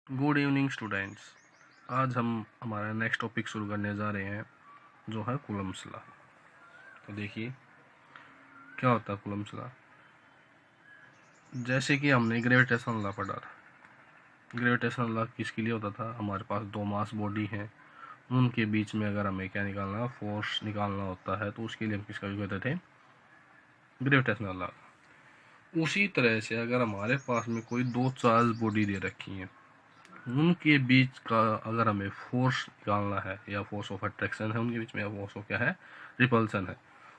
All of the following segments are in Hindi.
Good evening students. आज हम हमारा नेक्स्ट टॉपिक शुरू करने जा रहे हैं जो है कूलम्ब्स लॉ। तो देखिए क्या होता है कूलम्ब्स लॉ। जैसे कि हमने ग्रेविटेशनल लॉ पढ़ा था। ग्रेविटेशनल लॉ किसके लिए होता था? हमारे पास दो मास बॉडी हैं, उनके बीच में अगर हमें क्या निकालना, फोर्स निकालना होता है तो उसके लिए हम किसका यूज करते थे? Gravitational law. उसी तरह से अगर हमारे पास में कोई दो चार्ज बॉडी दे रखी है, उनके बीच का अगर हमें फोर्स निकालना है या फोर्स ऑफ अट्रैक्शन है उनके बीच में, या फोर्स ऑफ क्या है, रिपल्सन है,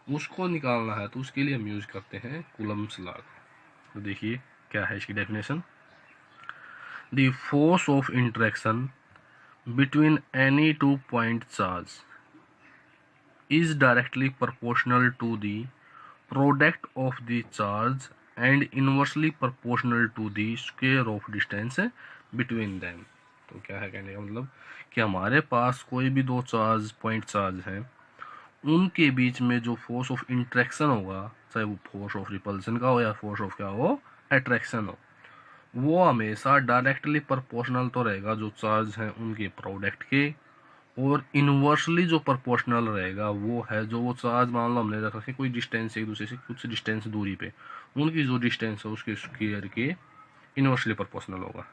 उसको निकालना है तो उसके लिए हम यूज करते हैं कूलम्ब्स लॉ। तो देखिए क्या है इसकी definition. The force of interaction between any two point charge is directly proportional to the product of the charge and inversely proportional to the square of distance between them। तो क्या है कहने का मतलब कि हमारे पास कोई भी दो चार्ज पॉइंट चार्ज हैं, उनके बीच में जो फोर्स ऑफ इंट्रैक्शन होगा, चाहे वो फोर्स ऑफ रिपल्सन का हो या फोर्स ऑफ क्या हो, अट्रैक्शन हो, वो हमेशा डायरेक्टली प्रोपोर्शनल तो रहेगा जो चार्ज हैं उनके प्रोडक्ट के, और इनवर्सली जो प्रोपोर्शनल रहेगा वो है जो वो चार्ज मान लो हमने रखा है कोई डिस्टेंस एक दूसरे से कुछ डिस्टेंस दूरी पे, उनकी जो डिस्टेंस है उसके स्क्वायर के इनवर्सली प्रोपोर्शनल होगा।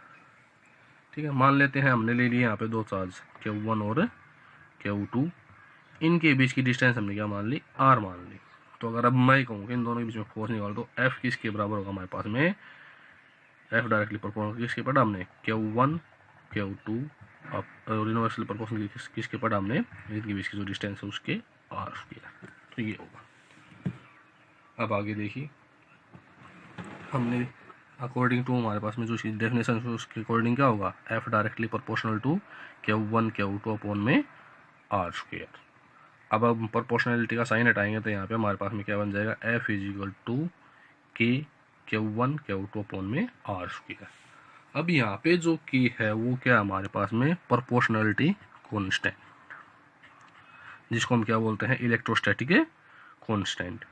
ठीक है, मान लेते हैं हमने ले लिए यहाँ पे दो चार्ज Q1 और Q2, इनके बीच की डिस्टेंस हमने क्या मान ली, R मान ली। तो अगर अब मैं कहूँ कि इन दोनों के बीच में फोर्स निकाल तो F किसके बराबर होगा हमारे पास में, F डायरेक्टली प्रोपोर्शनल किसके पढ़ा हमने, Q1 Q2 और यूनिवर्सल प्रोपोर्शनल किसके पढ़ा हमने, इनके बीच की जो डिस्टेंस है उसके आर स्क्वायर। तो ये होगा। अब आगे देखिए, हमने अकॉर्डिंग टू हमारे पास में जो डेफिनेशन है उसके अकॉर्डिंग क्या होगा, F directly proportional to Q1 Q2 upon में आर स्क्वायर। अब प्रोपोर्शनलिटी का साइन हटाएंगे तो यहाँ पे हमारे पास में क्या बन जाएगा, एफ इज इक्वल टू के Q1 Q2 अपॉन में आर स्क्वायर। अब यहाँ पे जो की है वो क्या हमारे पास में, प्रोपोर्शनलिटी कांस्टेंट, जिसको हम क्या बोलते हैं, इलेक्ट्रोस्टैटिक कांस्टेंट।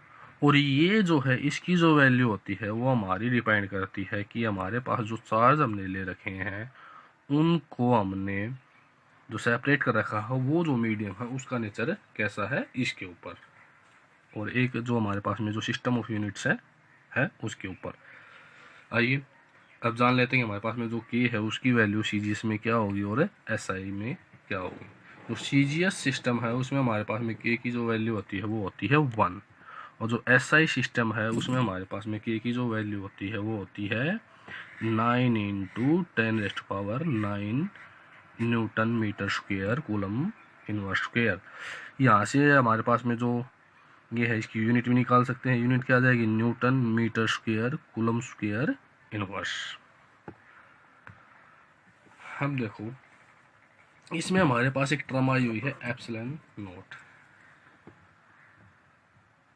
और ये जो है इसकी जो वैल्यू होती है वो हमारी डिपेंड करती है कि हमारे पास जो चार्ज हमने ले रखे हैं उनको हमने जो सेपरेट कर रखा है वो जो मीडियम है उसका नेचर कैसा है इसके ऊपर, और एक जो हमारे पास में जो सिस्टम ऑफ यूनिट्स है उसके ऊपर। आइए अब जान लेते हैं हमारे पास में जो के है उसकी वैल्यू सीजीएस में क्या होगी और एसआई में क्या होगी। जो सीजीएस सिस्टम है उसमें हमारे पास में के की जो वैल्यू होती है वो होती है 1, और जो एसआई सिस्टम है उसमें हमारे पास में के की जो वैल्यू होती है वो होती है 9 into 10⁻⁹ newton metre square coulomb inverse square. यहाँ से हमारे पास में जो ये है इसकी यूनिट भी निकाल सकते हैं। यूनिट क्या आ जाएगी, newton metre square coulomb square inverse. हम देखो इसमें हमारे पास एक टर्म आई हुई है एप्सिलॉन नॉट।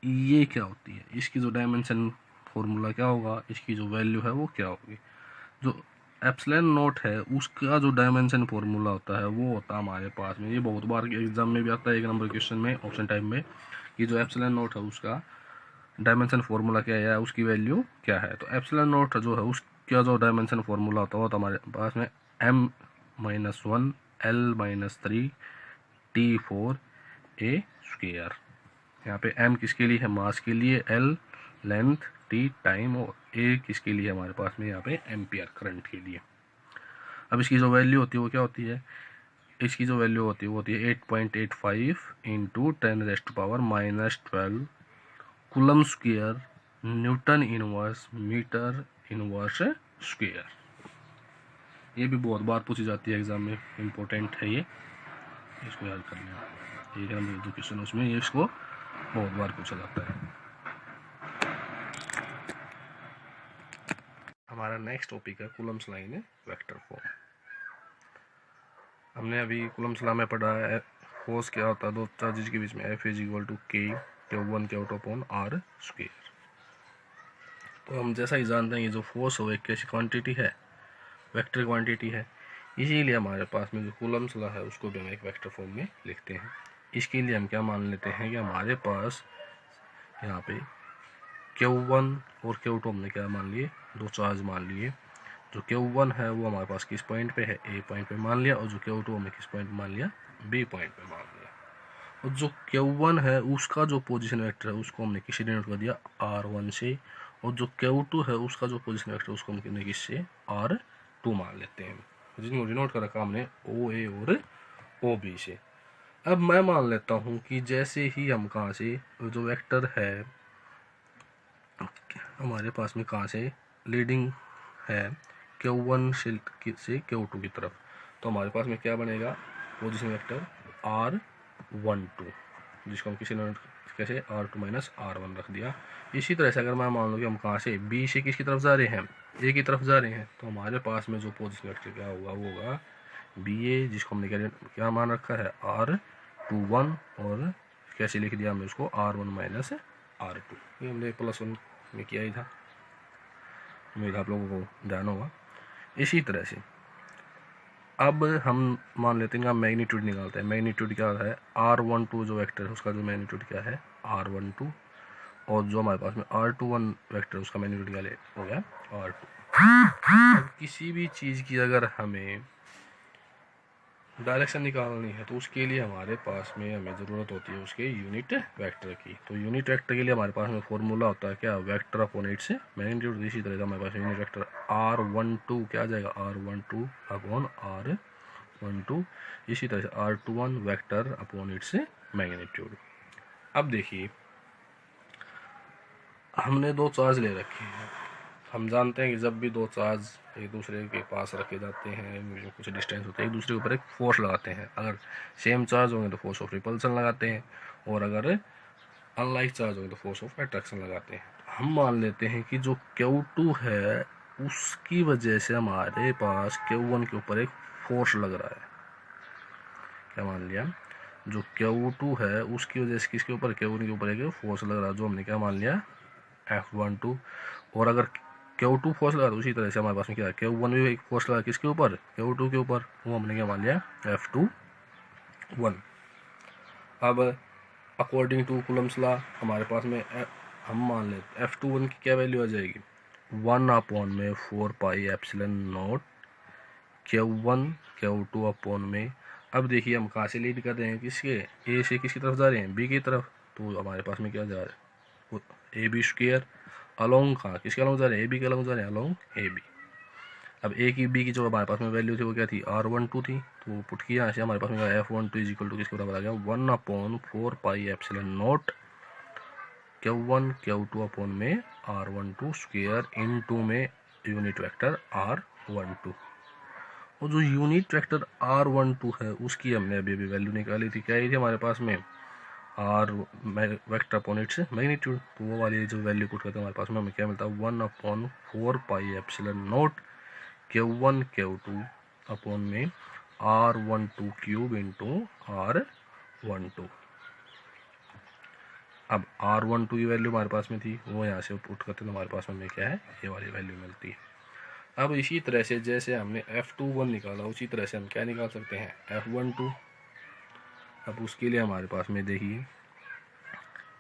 ये क्या होती है, इसकी जो डायमेंशन फॉर्मूला क्या होगा, इसकी जो वैल्यू है वो क्या होगी। जो एप्सिलॉन नॉट है उसका जो डायमेंशन फॉर्मूला होता है वो होता है हमारे पास में, ये बहुत बार एग्जाम में भी आता है, एक नंबर क्वेश्चन में ऑप्शन टाइप में, कि जो एप्सिलॉन नॉट है उसका डायमेंशन फॉर्मूला क्या है, उसकी वैल्यू क्या है। तो एप्सिलॉन नॉट जो है उसका जो डायमेंशन फॉर्मूला होता है वो तो हमारे पास में m-1 l-3 T4a स्क्वायर। यहाँ पे m किसके लिए है, मास के लिए, l लेंथ, t टाइम, और a किसके लिए हमारे पास में यहाँ पे एम्पियर करंट के लिए। अब इसकी जो वैल्यू होती है वो क्या होती है, इसकी जो वैल्यू होती है वो होती है 8.85 into 10⁻⁻12 coulomb square newton inverse metre inverse square. ये भी बहुत बार पूछी जाती है एग्जाम में, इम्पोर्टेंट है ये, इसको याद कर लेना। एक नंबर जो क्वेश्चन उसमें ये इसको बहुत बार पूछा जाता है। हमारा नेक्स्ट टॉपिक है कूलम्स लाइन वेक्टर फॉर्म। हमने अभी कूलम्स लॉ में पढ़ा है फोर्स क्या होता है दो चार्जेज के बीच में, एफ इज इक्वल टू के Q1 Q2 upon are square. तो हम जैसा ही जानते हैं ये जो फोर्स हो एक कैसी क्वांटिटी है, वेक्टर क्वांटिटी है, इसीलिए हमारे पास में जो कूलम्स लॉ है उसको भी हम एक वेक्टर फॉर्म में लिखते हैं। इसके लिए हम क्या मान लेते हैं कि हमारे पास यहाँ पे Q1 और Q2 हमने क्या मान लिए, दो चार्ज मान लिए, जो Q1 है वो हमारे पास किस पॉइंट पे है, ए पॉइंट पे मान लिया, और जो Q2 हमने किस पॉइंट मान लिया, बी पॉइंट पे मान लिया। और जो Q1 है उसका जो पोजीशन वेक्टर है उसको हमने किससे डिनोट कर दिया, R1 से, और जो Q2 है उसका जो पोजीशन वेक्टर उसको हमने किससे, R2 मान लेते हैं, जिनको डिनोट कर रखा हमने OA और OB से। अब मैं मान लेता हूँ कि जैसे ही हम कहाँ से जो वेक्टर है हमारे पास में कहाँ से लीडिंग है Q1 से Q2 की तरफ, तो हमारे पास में क्या बनेगा, पोजीशन वेक्टर R12, जिसको हम कैसे R2 माइनस R1 रख दिया। इसी तरह से अगर मैं मान लूँ कि हम कहाँ से B से किसकी तरफ जा रहे हैं, A की तरफ जा रहे हैं, तो हमारे पास में जो पोजीशन वेक्टर क्या होगा वो होगा BA, जिसको हमने क्या मान रखा है R21, और कैसे लिख दिया हमने उसको R1 माइनस R2, ये हमने +1 में किया ही था, उम्मीद आप लोगों को ध्यान होगा। इसी तरह से अब हम मान लेते हैं मैग्नीट्यूड निकालते हैं। मैग्नीट्यूड क्या है, R12 जो वेक्टर है उसका जो मैग्नीट्यूड क्या है R12, और जो हमारे पास में R21 वेक्टर उसका मैग्नीट्यूड क्या हो गया R2। अब किसी भी चीज़ की अगर हमें डायरेक्शन निकालनी है तो उसके लिए हमारे पास में हमें ज़रूरत होती है उसके यूनिट वेक्टर की। तो यूनिट वेक्टर के लिए हमारे पास में फॉर्मूला होता है क्या, वेक्टर अपॉन इट से मैग्नीट्यूड। इसी तरह का हमारे पास यूनिट वेक्टर R12 क्या आ जाएगा, R12 अपॉन R12, इसी तरह से R21 वेक्टर अपॉन इट से मैग्नीट्यूड। अब देखिए हमने दो चार्ज ले रखे हैं, हम जानते हैं कि जब भी दो चार्ज एक दूसरे के पास रखे जाते हैं, कुछ डिस्टेंस होते हैं, एक दूसरे के ऊपर एक फोर्स लगाते हैं। अगर सेम चार्ज होंगे तो फोर्स ऑफ रिपल्सन लगाते हैं, और अगर अनलाइक चार्ज होंगे तो फोर्स ऑफ अट्रैक्शन लगाते हैं। हम मान लेते हैं कि जो Q2 है उसकी वजह से हमारे पास Q1 के ऊपर एक फोर्स लग रहा है। क्या मान लिया, जो Q2 है उसकी वजह से किसके ऊपर, Q1 के ऊपर एक फोर्स लग रहा है, जो हमने क्या मान लिया F12। और अगर Q2 फोर्स लगा तो उसी तरह से हमारे पास में क्या है, Q1 भी एक फोर्स लगा किसके ऊपर, Q2 के ऊपर, वो हमने क्या मान लिया F21। अब अकॉर्डिंग टू कूलम्स लॉ हमारे पास में हम मान लेते F21 की क्या वैल्यू आ जाएगी, 1/4 pi epsilon naught Q1 Q2 upon में। अब देखिए हम कहाँ से लीड कर रहे हैं, किसके, ए से किसकी तरफ जा रहे हैं, बी की तरफ, तो हमारे पास में क्या जा रहा है AB स्क्वायर अलोंग, कहाँ किसके अलोंग जा रहे हैं, AB के अलोंग जा रहे हैं, अलोंग AB। अब ए की बी की जो हमारे पास में वैल्यू थी वो क्या थी, R12 थी, तो पुट किया यहाँ से हमारे पास में F12 इज इक्वल टू किसके बराबर आ गया, 1/4 pi epsilon naught Q1 Q2 upon में R12 स्क्वायर इन टू में यूनिट वेक्टर R12। और जो यूनिट वेक्टर R12 है उसकी हमने अभी अभी वैल्यू निकाली थी, क्या आई थी हमारे पास में R vector upon its magnitude, तो वो वाली जो वैल्यू पुट करते हैं हमारे पास में हमें क्या मिलता है, 1/4 pi epsilon naught Q1 Q2 upon में R12 क्यूब इंटू R12। अब R12 की वैल्यू हमारे पास में थी, वो यहाँ से पुट करते हैं हमारे पास में क्या है, ये वाली वैल्यू मिलती है। अब इसी तरह से जैसे हमने F21 निकाला उसी तरह से हम क्या निकाल सकते हैं, F12। अब उसके लिए हमारे पास में देखिए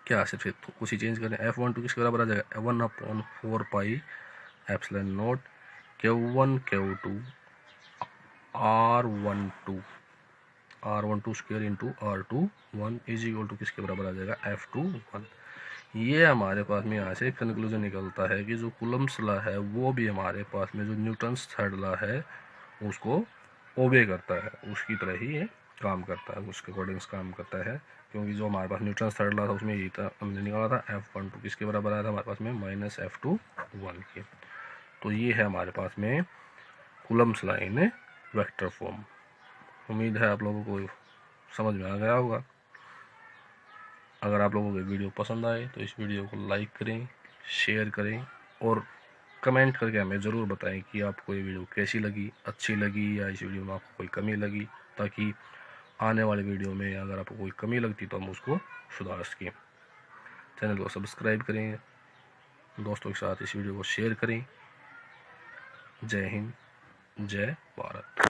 क्या सिर्फ कुछ ही चेंज करें, F12 किसके बराबर आ जाएगा, 1/4 pi epsilon naught Q1 Q2 R12 square into R21 is equal to किसके बराबर आ जाएगा, F21। ये हमारे पास में यहाँ से कंक्लूजन निकलता है कि जो कूलम्स लॉ है वो भी हमारे पास में जो न्यूटन्स थर्ड लॉ है उसको ओबे करता है, उसकी तरह ही ये काम करता है, उसके अकॉर्डिंग काम करता है। क्योंकि जो हमारे पास न्यूटन्स थर्ड लॉ था उसमें यही था, हमने निकाला था F12 किसके बराबर आया था हमारे पास में -F21 के। तो ये है हमारे पास में Coulomb's law in vector form. उम्मीद है आप लोगों को समझ में आ गया होगा। अगर आप लोगों को वीडियो पसंद आए तो इस वीडियो को लाइक करें, शेयर करें, और कमेंट करके हमें ज़रूर बताएं कि आपको ये वीडियो कैसी लगी, अच्छी लगी, या इस वीडियो में आपको कोई कमी लगी, ताकि आने वाले वीडियो में अगर आपको कोई कमी लगती तो हम उसको सुधार सकें। चैनल को सब्सक्राइब करें, दोस्तों के साथ इस वीडियो को शेयर करें। जय हिंद, जय भारत।